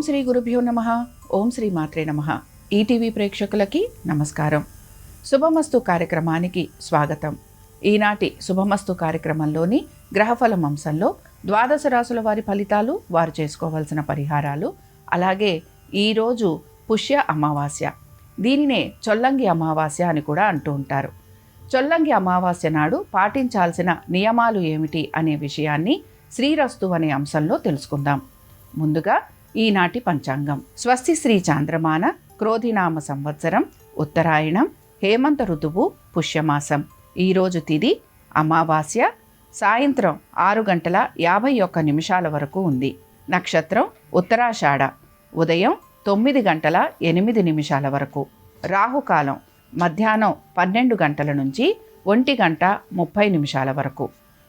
శ్రీ గురుభ్యో నమః. ఓం శ్రీ మాత్రే నమః. ఈటీవీ ప్రేక్షకులకి నమస్కారం. శుభమస్తు కార్యక్రమానికి స్వాగతం. ఈనాటి శుభమస్తు కార్యక్రమంలోని గ్రహఫలం అంశంలో ద్వాదశ రాశుల వారి ఫలితాలు, వారు చేసుకోవాల్సిన పరిహారాలు, అలాగే ఈరోజు పుష్య అమావాస్య, దీనినే చొల్లంగి అమావాస్య అని కూడా అంటూ ఉంటారు. చొల్లంగి అమావాస్య నాడు పాటించాల్సిన నియమాలు ఏమిటి అనే విషయాన్ని శ్రీరస్తు అనే అంశంలో తెలుసుకుందాం. ముందుగా ఈనాటి పంచాంగం. స్వస్తి శ్రీ చాంద్రమాన క్రోధినామ సంవత్సరం, ఉత్తరాయణం, హేమంత ఋతువు, పుష్యమాసం. ఈరోజు తిథి అమావాస్య, సాయంత్రం 6:51 వరకు ఉంది. నక్షత్రం ఉత్తరాషాఢ, ఉదయం 9:08 వరకు. రాహుకాలం మధ్యాహ్నం 12 గంటల నుంచి 1:30 వరకు.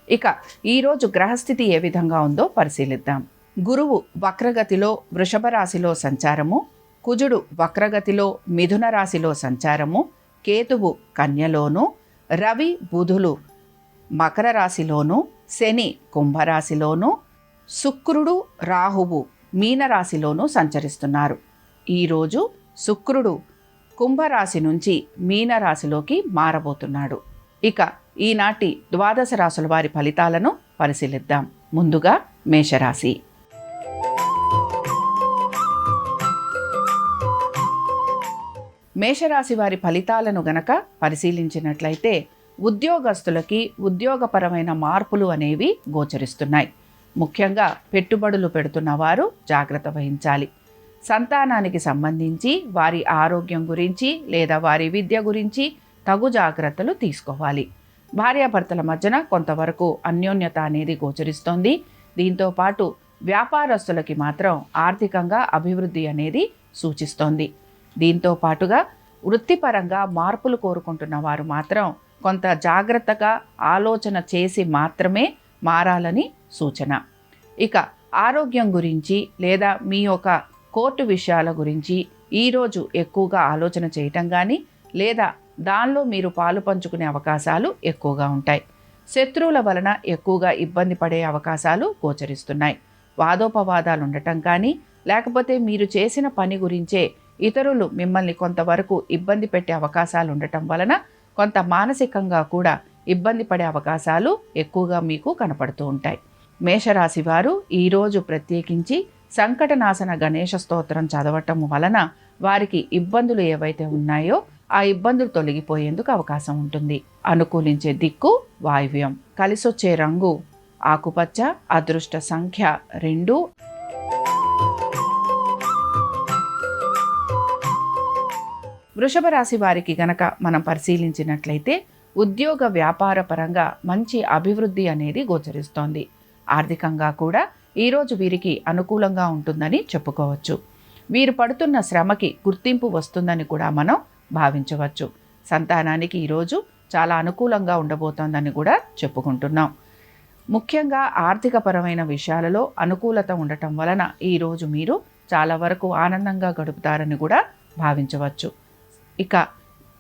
ఇక ఈరోజు గ్రహస్థితి ఏ విధంగా ఉందో పరిశీలిద్దాం. గురువు వక్రగతిలో వృషభ రాశిలో సంచారము, కుజుడు వక్రగతిలో మిథున రాశిలో సంచారము, కేతువు కన్యలోను, రవి బుధులు మకర రాశిలోను, శని కుంభరాశిలోను, శుక్రుడు రాహువు మీనరాశిలోను సంచరిస్తున్నారు. ఈరోజు శుక్రుడు కుంభరాశి నుంచి మీనరాశిలోకి మారబోతున్నాడు. ఇక ఈనాటి ద్వాదశ రాశుల వారి ఫలితాలను పరిశీలిద్దాం. ముందుగా మేషరాశి. మేషరాశి వారి ఫలితాలను గనక పరిశీలించినట్లయితే ఉద్యోగస్తులకి ఉద్యోగపరమైన మార్పులు అనేవి గోచరిస్తున్నాయి. ముఖ్యంగా పెట్టుబడులు పెడుతున్న వారు జాగ్రత్త వహించాలి. సంతానానికి సంబంధించి వారి ఆరోగ్యం గురించి లేదా వారి విద్య గురించి తగు జాగ్రత్తలు తీసుకోవాలి. భార్యాభర్తల మధ్యన కొంతవరకు అన్యోన్యత అనేది గోచరిస్తోంది. దీంతో పాటు వ్యాపారస్తులకి మాత్రం ఆర్థికంగా అభివృద్ధి అనేది సూచిస్తోంది. దీంతో పాటుగా వృత్తిపరంగా మార్పులు కోరుకుంటున్న వారు మాత్రం కొంత జాగ్రత్తగా ఆలోచన చేసి మాత్రమే మారాలని సూచన. ఇక ఆరోగ్యం గురించి లేదా మీ యొక్క కోర్టు విషయాల గురించి ఈరోజు ఎక్కువగా ఆలోచన చేయటం కానీ లేదా దానిలో మీరు పాలు పంచుకునే అవకాశాలు ఎక్కువగా ఉంటాయి. శత్రువుల వలన ఎక్కువగా ఇబ్బంది పడే అవకాశాలు గోచరిస్తున్నాయి. వాదోపవాదాలు ఉండటం కానీ లేకపోతే మీరు చేసిన పని గురించే ఇతరులు మిమ్మల్ని కొంతవరకు ఇబ్బంది పెట్టే అవకాశాలు ఉండటం వలన కొంత మానసికంగా కూడా ఇబ్బంది పడే అవకాశాలు ఎక్కువగా మీకు కనపడుతూ ఉంటాయి. మేషరాశి వారు ఈరోజు ప్రత్యేకించి సంకటనాశన గణేశ స్తోత్రం చదవటం వలన వారికి ఇబ్బందులు ఏవైతే ఉన్నాయో ఆ ఇబ్బందులు తొలగిపోయేందుకు అవకాశం ఉంటుంది. అనుకూలించే దిక్కు వాయువ్యం. కలిసొచ్చే రంగు ఆకుపచ్చ. అదృష్ట సంఖ్య 2. వృషభ రాశి వారికి గనక మనం పరిశీలించినట్లయితే ఉద్యోగ వ్యాపార పరంగా మంచి అభివృద్ధి అనేది గోచరిస్తోంది. ఆర్థికంగా కూడా ఈరోజు వీరికి అనుకూలంగా ఉంటుందని చెప్పుకోవచ్చు. వీరు పడుతున్న శ్రమకి గుర్తింపు వస్తుందని కూడా మనం భావించవచ్చు. సంతానానికి ఈరోజు చాలా అనుకూలంగా ఉండబోతోందని కూడా చెప్పుకుంటున్నాం. ముఖ్యంగా ఆర్థికపరమైన విషయాలలో అనుకూలత ఉండటం వలన ఈరోజు మీరు చాలా వరకు ఆనందంగా గడుపుతారని కూడా భావించవచ్చు. ఇక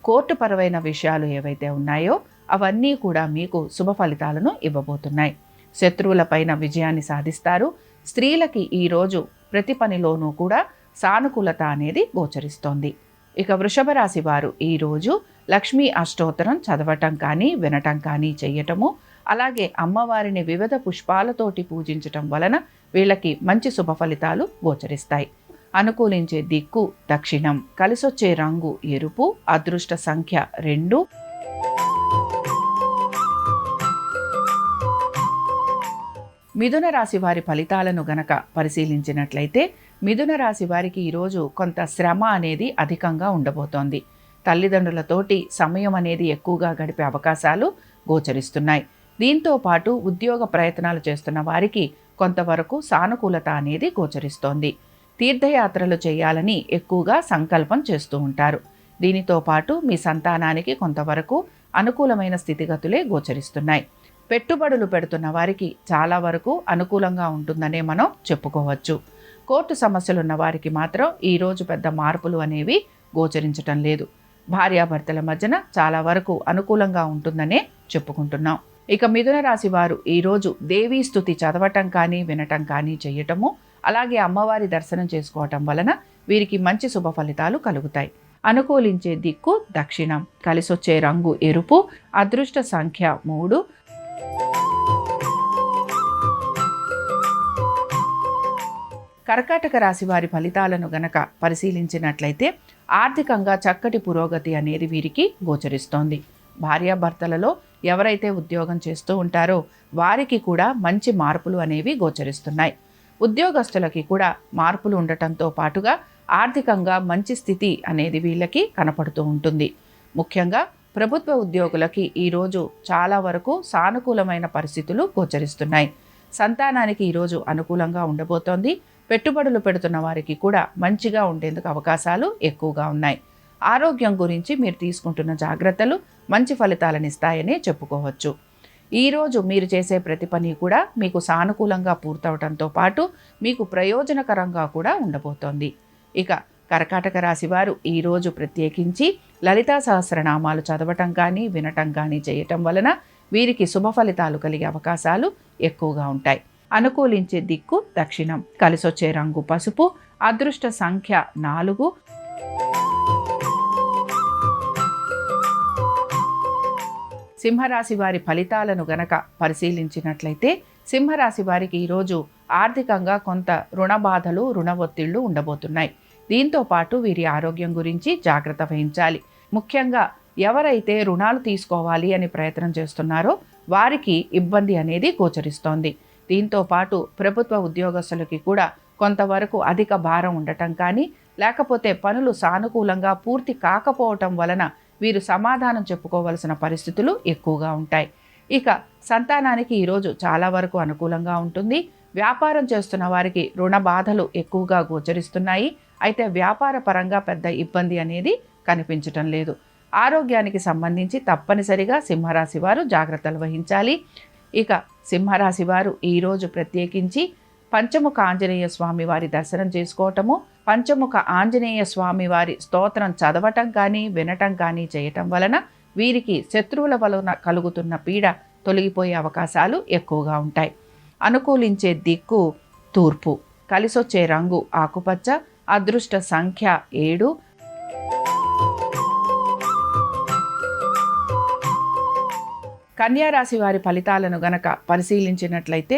కోర్టు పరమైన విషయాలు ఏవైతే ఉన్నాయో అవన్నీ కూడా మీకు శుభ ఫలితాలను ఇవ్వబోతున్నాయి. శత్రువులపైన విజయాన్ని సాధిస్తారు. స్త్రీలకి ఈరోజు ప్రతి పనిలోనూ కూడా సానుకూలత అనేది గోచరిస్తోంది. ఇక వృషభ రాశి వారు ఈరోజు లక్ష్మీ అష్టోత్తరం చదవటం కానీ వినటం కానీ చెయ్యటము, అలాగే అమ్మవారిని వివిధ పుష్పాలతోటి పూజించటం వలన వీళ్ళకి మంచి శుభ ఫలితాలు గోచరిస్తాయి. అనుకూలించే దిక్కు దక్షిణం. కలిసొచ్చే రంగు ఎరుపు. అదృష్ట సంఖ్య 2. మిథున రాశి వారి ఫలితాలను గనక పరిశీలించినట్లయితే మిథున రాశి వారికి ఈరోజు కొంత శ్రమ అనేది అధికంగా ఉండబోతోంది. తల్లిదండ్రులతోటి సమయం అనేది ఎక్కువగా గడిపే అవకాశాలు గోచరిస్తున్నాయి. దీంతో పాటు ఉద్యోగ ప్రయత్నాలు చేస్తున్న వారికి కొంతవరకు సానుకూలత అనేది గోచరిస్తోంది. తీర్థయాత్రలు చేయాలని ఎక్కువగా సంకల్పం చేస్తూ ఉంటారు. దీనితో పాటు మీ సంతానానికి కొంతవరకు అనుకూలమైన స్థితిగతులే గోచరిస్తున్నాయి. పెట్టుబడులు పెడుతున్న వారికి చాలా వరకు అనుకూలంగా ఉంటుందనే మనం చెప్పుకోవచ్చు. కోర్టు సమస్యలున్న వారికి మాత్రం ఈరోజు పెద్ద మార్పులు అనేవి గోచరించటం లేదు. భార్యాభర్తల మధ్యన చాలా వరకు అనుకూలంగా ఉంటుందనే చెప్పుకుంటున్నాం. ఇక మిథున రాశి వారు ఈరోజు దేవీ స్తుతి చదవటం కానీ వినటం కానీ చేయటము, అలాగే అమ్మవారి దర్శనం చేసుకోవటం వలన వీరికి మంచి శుభ ఫలితాలు కలుగుతాయి. అనుకూలించే దిక్కు దక్షిణం. కలిసొచ్చే రంగు ఎరుపు. అదృష్ట సంఖ్య 3. కర్కాటక రాశి వారి ఫలితాలను గనక పరిశీలించినట్లయితే ఆర్థికంగా చక్కటి పురోగతి అనేది వీరికి గోచరిస్తోంది. భార్యాభర్తలలో ఎవరైతే ఉద్యోగం చేస్తూ ఉంటారో వారికి కూడా మంచి మార్పులు అనేవి గోచరిస్తున్నాయి. ఉద్యోగస్తులకి కూడా మార్పులు ఉండటంతో పాటుగా ఆర్థికంగా మంచి స్థితి అనేది వీళ్ళకి కనపడుతూ ఉంటుంది. ముఖ్యంగా ప్రభుత్వ ఉద్యోగులకి ఈరోజు చాలా వరకు సానుకూలమైన పరిస్థితులు గోచరిస్తున్నాయి. సంతానానికి ఈరోజు అనుకూలంగా ఉండబోతోంది. పెట్టుబడులు పెడుతున్న వారికి కూడా మంచిగా ఉండేందుకు అవకాశాలు ఎక్కువగా ఉన్నాయి. ఆరోగ్యం గురించి మీరు తీసుకుంటున్న జాగ్రత్తలు మంచి ఫలితాలను ఇస్తాయనే చెప్పుకోవచ్చు. ఈరోజు మీరు చేసే ప్రతి పని కూడా మీకు సానుకూలంగా పూర్తవడంతో పాటు మీకు ప్రయోజనకరంగా కూడా ఉండబోతోంది. ఇక కర్కాటక రాశి వారు ఈరోజు ప్రత్యేకించి లలితా సహస్రనామాలు చదవటం కానీ వినటం కానీ చేయటం వలన వీరికి శుభ ఫలితాలు కలిగే అవకాశాలు ఎక్కువగా ఉంటాయి. అనుకూలించే దిక్కు దక్షిణం. కలిసొచ్చే రంగు పసుపు. అదృష్ట సంఖ్య 4. సింహరాశి వారి ఫలితాలను గనక పరిశీలించినట్లయితే సింహరాశి వారికి ఈరోజు ఆర్థికంగా కొంత రుణ బాధలు, రుణ ఒత్తిళ్లు ఉండబోతున్నాయి. దీంతో పాటు వీరి ఆరోగ్యం గురించి జాగ్రత్త వహించాలి. ముఖ్యంగా ఎవరైతే రుణాలు తీసుకోవాలి అని ప్రయత్నం చేస్తున్నారో వారికి ఇబ్బంది అనేది గోచరిస్తోంది. దీంతో పాటు ప్రభుత్వ ఉద్యోగస్తులకి కూడా కొంతవరకు అధిక భారం ఉండటం కానీ లేకపోతే పనులు సానుకూలంగా పూర్తి కాకపోవటం వలన వీరు సమాధానం చెప్పుకోవలసిన పరిస్థితులు ఎక్కువగా ఉంటాయి. ఇక సంతానానికి ఈరోజు చాలా వరకు అనుకూలంగా ఉంటుంది. వ్యాపారం చేస్తున్న వారికి రుణ బాధలు ఎక్కువగా గోచరిస్తున్నాయి. అయితే వ్యాపార పరంగా పెద్ద ఇబ్బంది అనేది కనిపించటం లేదు. ఆరోగ్యానికి సంబంధించి తప్పనిసరిగా సింహరాశి వారు జాగ్రత్తలు వహించాలి. ఇక సింహరాశి వారు ఈరోజు ప్రత్యేకించి పంచముఖ ఆంజనేయ స్వామి వారి దర్శనం చేసుకోవటము, పంచముఖ ఆంజనేయ స్వామి వారి స్తోత్రం చదవటం కానీ వినటం కానీ చేయటం వలన వీరికి శత్రువుల వలన కలుగుతున్న పీడ తొలగిపోయే అవకాశాలు ఎక్కువగా ఉంటాయి. అనుకూలించే దిక్కు తూర్పు. కలిసొచ్చే రంగు ఆకుపచ్చ. అదృష్ట సంఖ్య 7. కన్యారాశి వారి ఫలితాలను గనక పరిశీలించినట్లయితే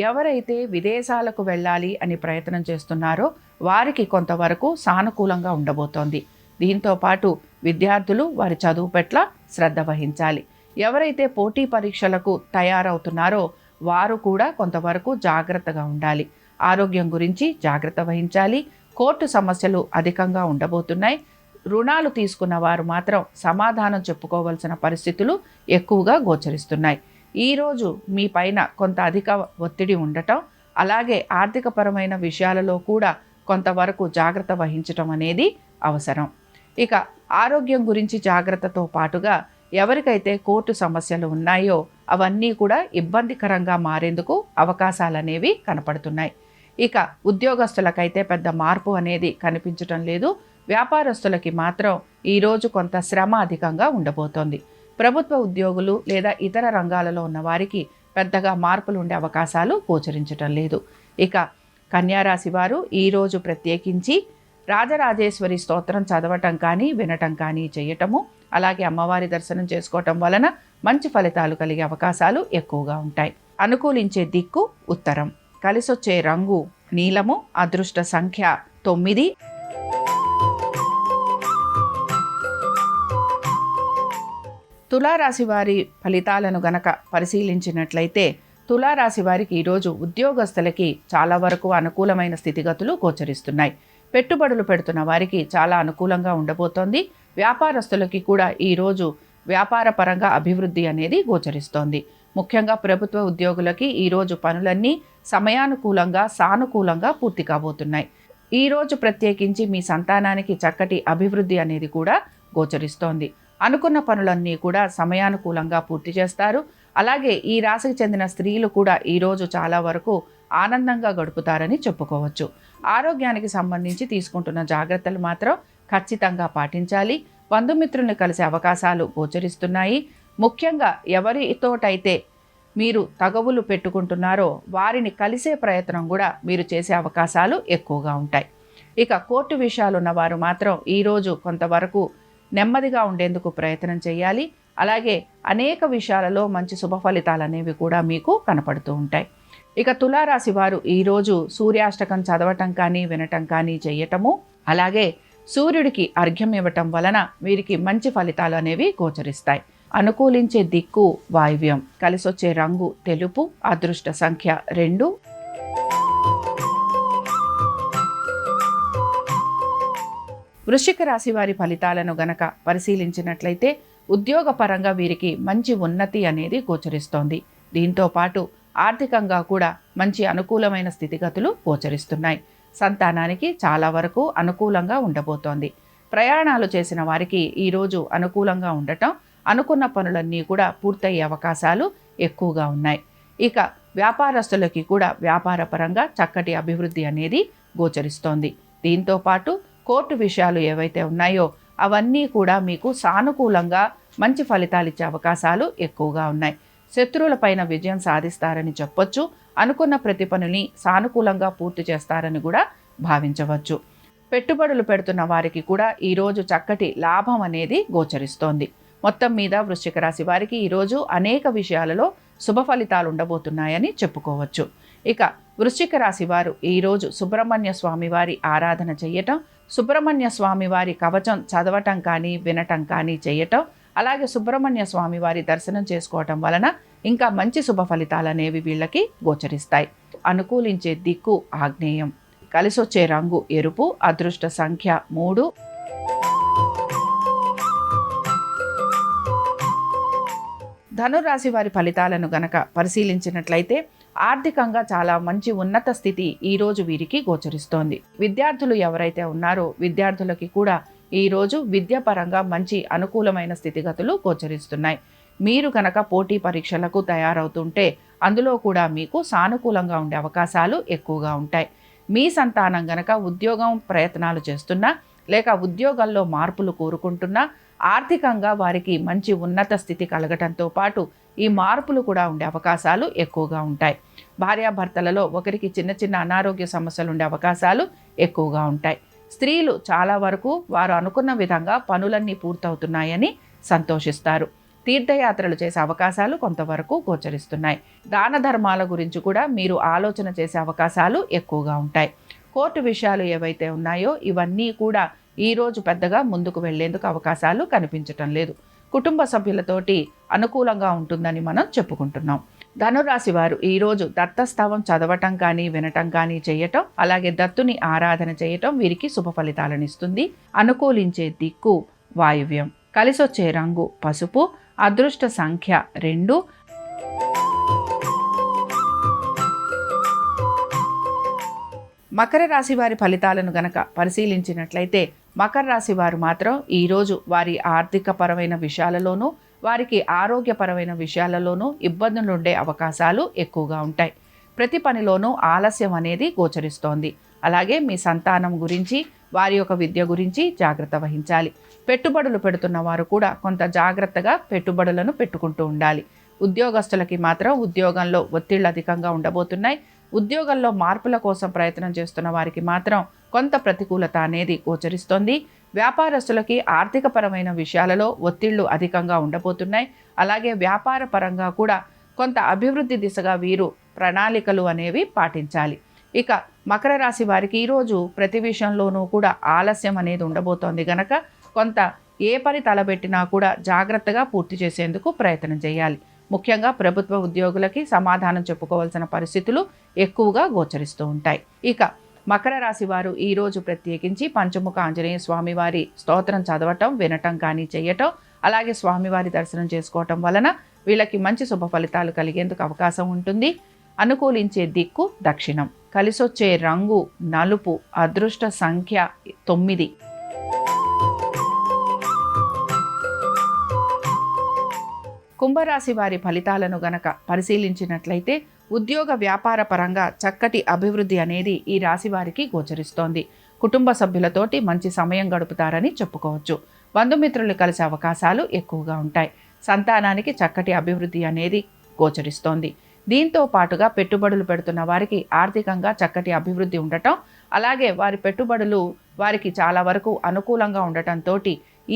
ఎవరైతే విదేశాలకు వెళ్ళాలి అని ప్రయత్నం చేస్తున్నారో వారికి కొంతవరకు సానుకూలంగా ఉండబోతోంది. దీంతో పాటు విద్యార్థులు వారి చదువు పట్ల శ్రద్ధ వహించాలి. ఎవరైతే పోటీ పరీక్షలకు తయారవుతున్నారో వారు కూడా కొంతవరకు జాగ్రత్తగా ఉండాలి. ఆరోగ్యం గురించి జాగ్రత్త వహించాలి. కోర్టు సమస్యలు అధికంగా ఉండబోతున్నాయి. రుణాలు తీసుకున్న వారు మాత్రం సమాధానం చెప్పుకోవాల్సిన పరిస్థితులు ఎక్కువగా గోచరిస్తున్నాయి. ఈరోజు మీ పైన కొంత అధిక ఒత్తిడి ఉండటం, అలాగే ఆర్థికపరమైన విషయాలలో కూడా కొంతవరకు జాగ్రత్త వహించటం అనేది అవసరం. ఇక ఆరోగ్యం గురించి జాగ్రత్తతో పాటుగా ఎవరికైతే కోర్టు సమస్యలు ఉన్నాయో అవన్నీ కూడా ఇబ్బందికరంగా మారేందుకు అవకాశాలు అనేవి కనపడుతున్నాయి. ఇక ఉద్యోగస్తులకైతే పెద్ద మార్పు అనేది కనిపించటం లేదు. వ్యాపారస్తులకి మాత్రం ఈరోజు కొంత శ్రమ అధికంగా ఉండబోతోంది. ప్రభుత్వ ఉద్యోగులు లేదా ఇతర రంగాలలో ఉన్న వారికి పెద్దగా మార్పులు ఉండే అవకాశాలు గోచరించటం లేదు. ఇక కన్యారాశి వారు ఈరోజు ప్రత్యేకించి రాజరాజేశ్వరి స్తోత్రం చదవటం కానీ వినటం కానీ చేయటము, అలాగే అమ్మవారి దర్శనం చేసుకోవటం వలన మంచి ఫలితాలు కలిగే అవకాశాలు ఎక్కువగా ఉంటాయి. అనుకూలించే దిక్కు ఉత్తరం. కలిసొచ్చే రంగు నీలము. అదృష్ట సంఖ్య 9. తులారాశి వారి ఫలితాలను గనక పరిశీలించినట్లయితే తులారాశి వారికి ఈరోజు ఉద్యోగస్తులకి చాలా వరకు అనుకూలమైన స్థితిగతులు గోచరిస్తున్నాయి. పెట్టుబడులు పెడుతున్న వారికి చాలా అనుకూలంగా ఉండబోతోంది. వ్యాపారస్తులకి కూడా ఈరోజు వ్యాపార పరంగా అభివృద్ధి అనేది గోచరిస్తోంది. ముఖ్యంగా ప్రభుత్వ ఉద్యోగులకి ఈరోజు పనులన్నీ సమయానుకూలంగా సానుకూలంగా పూర్తి కాబోతున్నాయి. ఈరోజు ప్రత్యేకించి మీ సంతానానికి చక్కటి అభివృద్ధి అనేది కూడా గోచరిస్తోంది. అనుకున్న పనులన్నీ కూడా సమయానుకూలంగా పూర్తి చేస్తారు. అలాగే ఈ రాశికి చెందిన స్త్రీలు కూడా ఈరోజు చాలా వరకు ఆనందంగా గడుపుతారని చెప్పుకోవచ్చు. ఆరోగ్యానికి సంబంధించి తీసుకుంటున్న జాగ్రత్తలు మాత్రం ఖచ్చితంగా పాటించాలి. బంధుమిత్రుల్ని కలిసే అవకాశాలు గోచరిస్తున్నాయి. ముఖ్యంగా ఎవరితోటైతే మీరు తగవులు పెట్టుకుంటున్నారో వారిని కలిసే ప్రయత్నం కూడా మీరు చేసే అవకాశాలు ఎక్కువగా ఉంటాయి. ఇక కోర్టు విషయాలు ఉన్నవారు మాత్రం ఈరోజు కొంతవరకు నెమ్మదిగా ఉండేందుకు ప్రయత్నం చేయాలి. అలాగే అనేక విషయాలలో మంచి శుభ ఫలితాలు అనేవి కూడా మీకు కనపడుతూ ఉంటాయి. ఇక తులారాశి వారు ఈరోజు సూర్యాష్టకం చదవటం కానీ వినటం కానీ చేయటము, అలాగే సూర్యుడికి అర్ఘ్యం ఇవ్వటం వలన వీరికి మంచి ఫలితాలు అనేవి గోచరిస్తాయి. అనుకూలించే దిక్కు వాయువ్యం, కలిసొచ్చే రంగు తెలుపు, అదృష్ట సంఖ్య 2. వృశ్చిక రాశి వారి ఫలితాలను గనక పరిశీలించినట్లయితే ఉద్యోగపరంగా వీరికి మంచి ఉన్నతి అనేది గోచరిస్తోంది. దీంతో పాటు ఆర్థికంగా కూడా మంచి అనుకూలమైన స్థితిగతులు గోచరిస్తున్నాయి. సంతానానికి చాలా వరకు అనుకూలంగా ఉండబోతోంది. ప్రయాణాలు చేసిన వారికి ఈరోజు అనుకూలంగా ఉండటం, అనుకున్న పనులన్నీ కూడా పూర్తయ్యే అవకాశాలు ఎక్కువగా ఉన్నాయి. ఇక వ్యాపారస్తులకి కూడా వ్యాపారపరంగా చక్కటి అభివృద్ధి అనేది గోచరిస్తోంది. దీంతో పాటు కోర్టు విషయాలు ఏవైతే ఉన్నాయో అవన్నీ కూడా మీకు సానుకూలంగా మంచి ఫలితాలు ఇచ్చే అవకాశాలు ఎక్కువగా ఉన్నాయి. శత్రువులపైన విజయం సాధిస్తారని చెప్పొచ్చు. అనుకున్న ప్రతి పనిని సానుకూలంగా పూర్తి చేస్తారని కూడా భావించవచ్చు. పెట్టుబడులు పెడుతున్న వారికి కూడా ఈరోజు చక్కటి లాభం అనేది గోచరిస్తోంది. మొత్తం మీద వృశ్చిక రాశి వారికి ఈరోజు అనేక విషయాలలో శుభ ఫలితాలు ఉండబోతున్నాయని చెప్పుకోవచ్చు. ఇక వృశ్చిక రాశి వారు ఈరోజు సుబ్రహ్మణ్య స్వామి వారి ఆరాధన చేయటం, సుబ్రహ్మణ్య స్వామి వారి కవచం చదవటం కానీ వినటం కానీ చేయటం, అలాగే సుబ్రహ్మణ్య స్వామి వారి దర్శనం చేసుకోవటం వలన ఇంకా మంచి శుభ ఫలితాలు అనేవి వీళ్ళకి గోచరిస్తాయి. అనుకూలించే దిక్కు ఆగ్నేయం, కలిసొచ్చే రంగు ఎరుపు, అదృష్ట సంఖ్య 3. ధనురాశి వారి ఫలితాలను గనక పరిశీలించినట్లయితే ఆర్థికంగా చాలా మంచి ఉన్నత స్థితి ఈరోజు వీరికి గోచరిస్తోంది. విద్యార్థులు ఎవరైతే ఉన్నారో విద్యార్థులకి కూడా ఈరోజు విద్యాపరంగా మంచి అనుకూలమైన స్థితిగతులు గోచరిస్తున్నాయి. మీరు కనుక పోటీ పరీక్షలకు తయారవుతుంటే అందులో కూడా మీకు సానుకూలంగా ఉండే అవకాశాలు ఎక్కువగా ఉంటాయి. మీ సంతానం గనక ఉద్యోగం ప్రయత్నాలు చేస్తున్నా, లేక ఉద్యోగాల్లో మార్పులు కోరుకుంటున్నా, ఆర్థికంగా వారికి మంచి ఉన్నత స్థితి కలగటంతో పాటు ఈ మార్పులు కూడా ఉండే అవకాశాలు ఎక్కువగా ఉంటాయి. భార్యాభర్తలలో ఒకరికి చిన్న చిన్న అనారోగ్య సమస్యలు ఉండే అవకాశాలు ఎక్కువగా ఉంటాయి. స్త్రీలు చాలా వరకు వారు అనుకున్న విధంగా పనులన్నీ పూర్తవుతున్నాయని సంతోషిస్తారు. తీర్థయాత్రలు చేసే అవకాశాలు కొంతవరకు గోచరిస్తున్నాయి. దాన ధర్మాల గురించి కూడా మీరు ఆలోచన చేసే అవకాశాలు ఎక్కువగా ఉంటాయి. కోర్టు విషయాలు ఏవైతే ఉన్నాయో ఇవన్నీ కూడా ఈరోజు పెద్దగా ముందుకు వెళ్లేందుకు అవకాశాలు కనిపించటం లేదు. కుటుంబ సభ్యులతోటి అనుకూలంగా ఉంటుందని మనం చెప్పుకుంటున్నాం. ధనురాశి వారు ఈరోజు దత్తస్తవం చదవటం కానీ వినటం కానీ చేయటం, అలాగే దత్తుని ఆరాధన చేయటం వీరికి శుభ ఫలితాలను ఇస్తుంది. అనుకూలించే దిక్కు వాయువ్యం, కలిసొచ్చే రంగు పసుపు, అదృష్ట సంఖ్య 2. మకర రాశి వారి ఫలితాలను గనక పరిశీలించినట్లయితే మకర రాశి వారు మాత్రం ఈరోజు వారి ఆర్థికపరమైన విషయాలలోనూ, వారికి ఆరోగ్యపరమైన విషయాలలోనూ ఇబ్బందులు ఉండే అవకాశాలు ఎక్కువగా ఉంటాయి. ప్రతి పనిలోనూ ఆలస్యం అనేది గోచరిస్తోంది. అలాగే మీ సంతానం గురించి, వారి యొక్క విద్య గురించి జాగ్రత్త వహించాలి. పెట్టుబడులు పెడుతున్న వారు కూడా కొంత జాగ్రత్తగా పెట్టుబడులను పెట్టుకుంటూ ఉండాలి. ఉద్యోగస్తులకి మాత్రం ఉద్యోగంలో ఒత్తిళ్లు అధికంగా ఉండబోతున్నాయి. ఉద్యోగంలో మార్పుల కోసం ప్రయత్నం చేస్తున్న వారికి మాత్రం కొంత ప్రతికూలత అనేది గోచరిస్తోంది. వ్యాపారస్తులకి ఆర్థికపరమైన విషయాలలో ఒత్తిళ్లు అధికంగా ఉండబోతున్నాయి. అలాగే వ్యాపార పరంగా కూడా కొంత అభివృద్ధి దిశగా వీరు ప్రణాళికలు అనేవి పాటించాలి. ఇక మకర రాశి వారికి ఈరోజు ప్రతి విషయంలోనూ కూడా ఆలస్యం అనేది ఉండబోతోంది గనక కొంత ఏ పని తలబెట్టినా కూడా జాగ్రత్తగా పూర్తి చేసేందుకు ప్రయత్నం చేయాలి. ముఖ్యంగా ప్రభుత్వ ఉద్యోగులకి సమాధానం చెప్పుకోవాల్సిన పరిస్థితులు ఎక్కువగా గోచరిస్తూ ఉంటాయి. ఇక మకర రాశి వారు ఈరోజు ప్రత్యేకించి పంచముఖ ఆంజనేయ స్వామివారి స్తోత్రం చదవటం, వినటం కానీ చేయటం, అలాగే స్వామివారి దర్శనం చేసుకోవటం వలన వీళ్ళకి మంచి శుభ ఫలితాలు కలిగేందుకు అవకాశం ఉంటుంది. అనుకూలించే దిక్కు దక్షిణం, కలిసొచ్చే రంగు నలుపు, అదృష్ట సంఖ్య 9. కుంభరాశి వారి ఫలితాలను గనక పరిశీలించినట్లయితే ఉద్యోగ వ్యాపార పరంగా చక్కటి అభివృద్ధి అనేది ఈ రాశి వారికి గోచరిస్తోంది. కుటుంబ సభ్యులతోటి మంచి సమయం గడుపుతారని చెప్పుకోవచ్చు. బంధుమిత్రులు కలిసే అవకాశాలు ఎక్కువగా ఉంటాయి. సంతానానికి చక్కటి అభివృద్ధి అనేది గోచరిస్తోంది. దీంతో పాటుగా పెట్టుబడులు పెడుతున్న వారికి ఆర్థికంగా చక్కటి అభివృద్ధి ఉండటం, అలాగే వారి పెట్టుబడులు వారికి చాలా వరకు అనుకూలంగా ఉండటంతో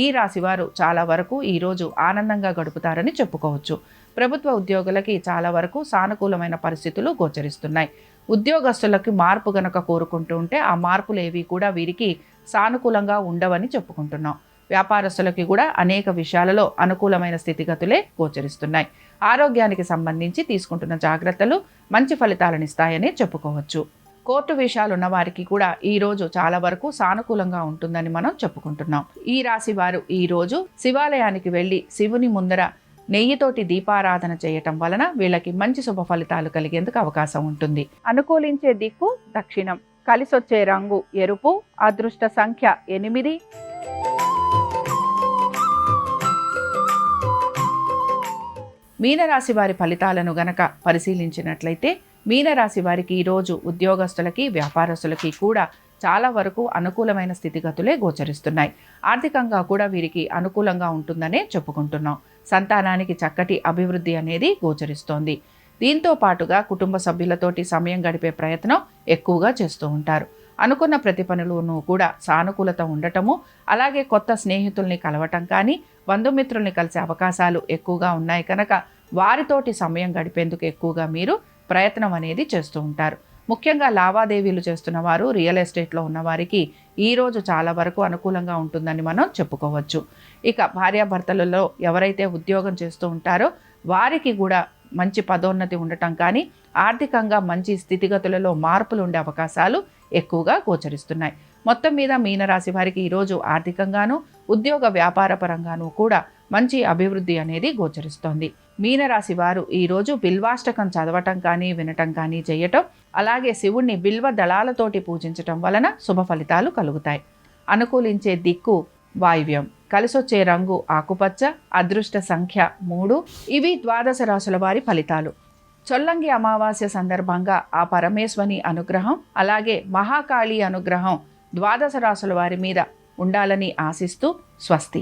ఈ రాశివారు చాలా వరకు ఈరోజు ఆనందంగా గడుపుతారని చెప్పుకోవచ్చు. ప్రభుత్వ ఉద్యోగులకి చాలా వరకు సానుకూలమైన పరిస్థితులు గోచరిస్తున్నాయి. ఉద్యోగస్తులకి మార్పు గనక కోరుకుంటూ ఉంటే ఆ మార్పులు ఏవి కూడా వీరికి సానుకూలంగా ఉండవని చెప్పుకుంటున్నాం. వ్యాపారస్తులకి కూడా అనేక విషయాలలో అనుకూలమైన స్థితిగతులే గోచరిస్తున్నాయి. ఆరోగ్యానికి సంబంధించి తీసుకుంటున్న జాగ్రత్తలు మంచి ఫలితాలను ఇస్తాయని చెప్పుకోవచ్చు. కోర్టు విషయాలు ఉన్న వారికి కూడా ఈ రోజు చాలా వరకు సానుకూలంగా ఉంటుందని మనం చెప్పుకుంటున్నాం. ఈ రాశి వారు ఈ రోజు శివాలయానికి వెళ్ళి శివుని ముందర నెయ్యితోటి దీపారాధన చేయటం వలన వీళ్ళకి మంచి శుభ ఫలితాలు కలిగేందుకు అవకాశం ఉంటుంది. అనుకూలించే దిక్కు దక్షిణం, కలిసొచ్చే రంగు ఎరుపు, అదృష్ట సంఖ్య 8. మీనరాశి వారి ఫలితాలను గనక పరిశీలించినట్లయితే మీనరాశి వారికి ఈరోజు ఉద్యోగస్తులకి వ్యాపారస్తులకి కూడా చాలా వరకు అనుకూలమైన స్థితిగతులే గోచరిస్తున్నాయి. ఆర్థికంగా కూడా వీరికి అనుకూలంగా ఉంటుందనే చెప్పుకుంటున్నాం. సంతానానికి చక్కటి అభివృద్ధి అనేది గోచరిస్తోంది. దీంతో పాటుగా కుటుంబ సభ్యులతోటి సమయం గడిపే ప్రయత్నం ఎక్కువగా చేస్తూ ఉంటారు. అనుకున్న ప్రతి పనులను కూడా సానుకూలత ఉండటము, అలాగే కొత్త స్నేహితుల్ని కలవటం కానీ బంధుమిత్రుల్ని కలిసే అవకాశాలు ఎక్కువగా ఉన్నాయి కనుక వారితోటి సమయం గడిపేందుకు ఎక్కువగా మీరు ప్రయత్నం అనేది చేస్తూ ఉంటారు. ముఖ్యంగా లావాదేవీలు చేస్తున్న వారు, రియల్ ఎస్టేట్లో ఉన్నవారికి ఈరోజు చాలా వరకు అనుకూలంగా ఉంటుందని మనం చెప్పుకోవచ్చు. ఇక భార్యాభర్తలలో ఎవరైతే ఉద్యోగం చేస్తూ ఉంటారో వారికి కూడా మంచి పదోన్నతి ఉండటం కానీ ఆర్థికంగా మంచి స్థితిగతులలో మార్పులు ఉండే అవకాశాలు ఎక్కువగా గోచరిస్తున్నాయి. మొత్తం మీద మీనరాశి వారికి ఈరోజు ఆర్థికంగాను ఉద్యోగ వ్యాపార పరంగాను కూడా మంచి అభివృద్ధి అనేది గోచరిస్తోంది. మీనరాశి వారు ఈరోజు బిల్వాష్టకం చదవటం కానీ వినటం కానీ చేయటం, అలాగే శివుణ్ణి బిల్వ దళాలతోటి పూజించటం వలన శుభ ఫలితాలు కలుగుతాయి. అనుకూలించే దిక్కు వాయువ్యం, కలిసొచ్చే రంగు ఆకుపచ్చ, అదృష్ట సంఖ్య 3. ఇవి ద్వాదశ రాశుల వారి ఫలితాలు. చొల్లంగి అమావాస్య సందర్భంగా ఆ పరమేశ్వని అనుగ్రహం, అలాగే మహాకాళి అనుగ్రహం ద్వాదశ రాశుల వారి మీద ఉండాలని ఆశిస్తూ స్వస్తి.